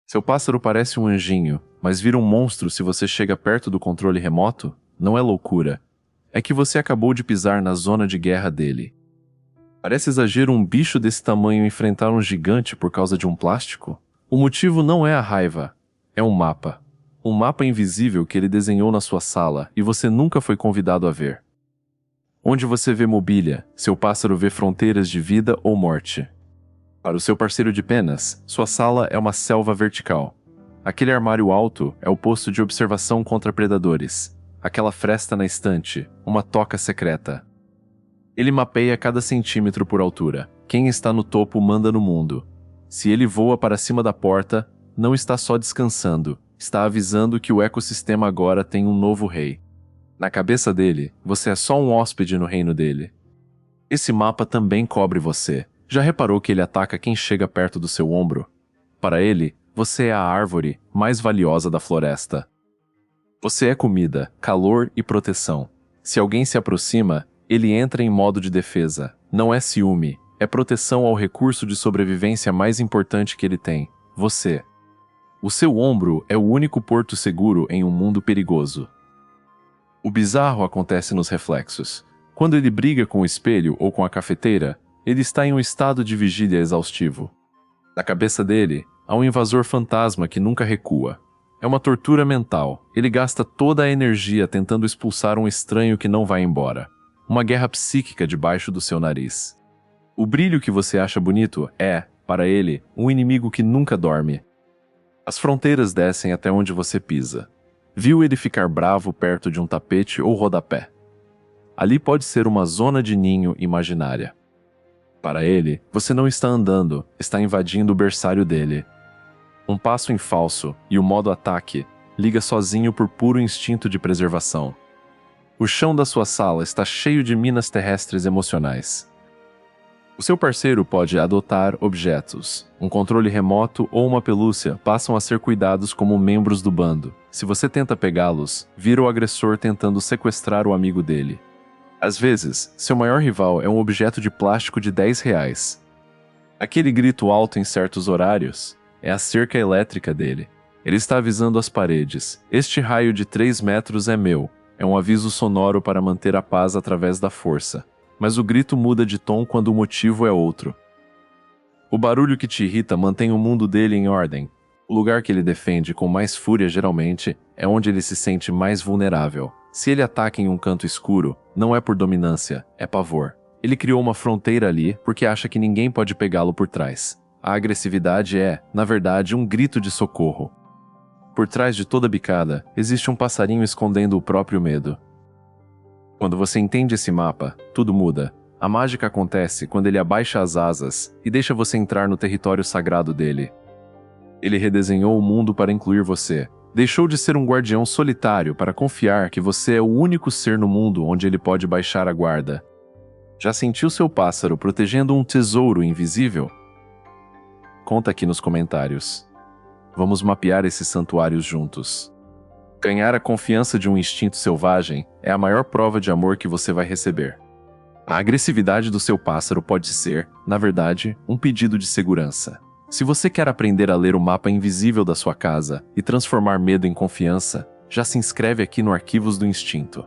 Seu pássaro parece um anjinho, mas vira um monstro se você chega perto do controle remoto? Não é loucura. É que você acabou de pisar na zona de guerra dele. Parece exagero um bicho desse tamanho enfrentar um gigante por causa de um plástico? O motivo não é a raiva, é um mapa. Um mapa invisível que ele desenhou na sua sala e você nunca foi convidado a ver. Onde você vê mobília, seu pássaro vê fronteiras de vida ou morte. Para o seu parceiro de penas, sua sala é uma selva vertical. Aquele armário alto é o posto de observação contra predadores. Aquela fresta na estante, uma toca secreta. Ele mapeia cada centímetro por altura. Quem está no topo manda no mundo. Se ele voa para cima da porta, não está só descansando, está avisando que o ecossistema agora tem um novo rei. Na cabeça dele, você é só um hóspede no reino dele. Esse mapa também cobre você. Já reparou que ele ataca quem chega perto do seu ombro? Para ele, você é a árvore mais valiosa da floresta. Você é comida, calor e proteção. Se alguém se aproxima, ele entra em modo de defesa. Não é ciúme, é proteção ao recurso de sobrevivência mais importante que ele tem, você. O seu ombro é o único porto seguro em um mundo perigoso. O bizarro acontece nos reflexos. Quando ele briga com o espelho ou com a cafeteira, ele está em um estado de vigília exaustivo. Na cabeça dele, há um invasor fantasma que nunca recua. É uma tortura mental. Ele gasta toda a energia tentando expulsar um estranho que não vai embora. Uma guerra psíquica debaixo do seu nariz. O brilho que você acha bonito é, para ele, um inimigo que nunca dorme. As fronteiras descem até onde você pisa. Viu ele ficar bravo perto de um tapete ou rodapé. Ali pode ser uma zona de ninho imaginária. Para ele, você não está andando, está invadindo o berçário dele. Um passo em falso e o modo ataque liga sozinho por puro instinto de preservação. O chão da sua sala está cheio de minas terrestres emocionais. O seu parceiro pode adotar objetos. Um controle remoto ou uma pelúcia passam a ser cuidados como membros do bando. Se você tenta pegá-los, vira o agressor tentando sequestrar o amigo dele. Às vezes, seu maior rival é um objeto de plástico de R$10. Aquele grito alto em certos horários é a cerca elétrica dele. Ele está avisando as paredes. Este raio de 3 metros é meu. É um aviso sonoro para manter a paz através da força. Mas o grito muda de tom quando o motivo é outro. O barulho que te irrita mantém o mundo dele em ordem. O lugar que ele defende com mais fúria geralmente é onde ele se sente mais vulnerável. Se ele ataca em um canto escuro, não é por dominância, é pavor. Ele criou uma fronteira ali porque acha que ninguém pode pegá-lo por trás. A agressividade é, na verdade, um grito de socorro. Por trás de toda bicada, existe um passarinho escondendo o próprio medo. Quando você entende esse mapa, tudo muda. A mágica acontece quando ele abaixa as asas e deixa você entrar no território sagrado dele. Ele redesenhou o mundo para incluir você. Deixou de ser um guardião solitário para confiar que você é o único ser no mundo onde ele pode baixar a guarda. Já sentiu seu pássaro protegendo um tesouro invisível? Conta aqui nos comentários. Vamos mapear esses santuários juntos. Ganhar a confiança de um instinto selvagem é a maior prova de amor que você vai receber. A agressividade do seu pássaro pode ser, na verdade, um pedido de segurança. Se você quer aprender a ler o mapa invisível da sua casa e transformar medo em confiança, já se inscreve aqui no Arquivos do Instinto.